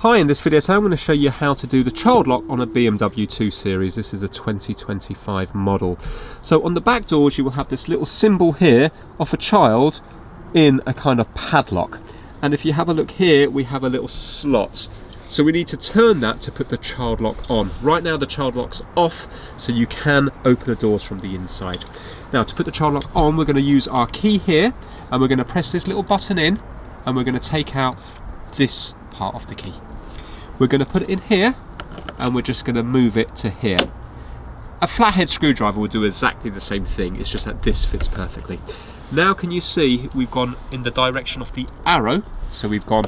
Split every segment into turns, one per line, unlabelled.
Hi, in this video I'm going to show you how to do the child lock on a BMW 2 Series. This is a 2025 model. So on the back doors you will have this little symbol here of a child in a kind of padlock. And if you have a look here, we have a little slot. So we need to turn that to put the child lock on. Right now the child lock's off, so you can open the doors from the inside. Now to put the child lock on, we're going to use our key here, and we're going to press this little button in, and we're going to take out this part of the key. We're going to put it in here, and we're just going to move it to here. A flathead screwdriver will do exactly the same thing, it's just that this fits perfectly. Now can you see we've gone in the direction of the arrow, so we've gone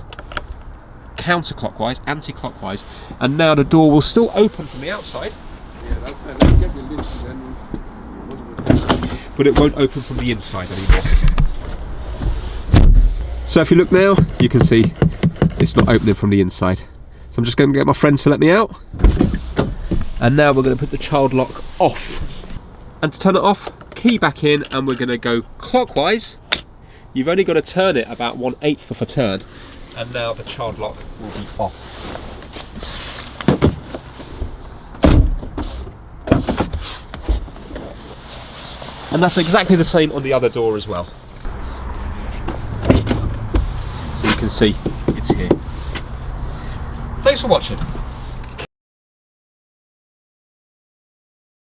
counterclockwise, anti-clockwise, and now the door will still open from the outside, but it won't open from the inside anymore. So if you look now, you can see it's not opening from the inside. So I'm just going to get my friend to let me out, and now we're going to put the child lock off. And to turn it off, key back in, and we're going to go clockwise. You've only got to turn it about 1/8 of a turn, and now the child lock will be off. And that's exactly the same on the other door as well. So you can see it's here. Thanks for watching.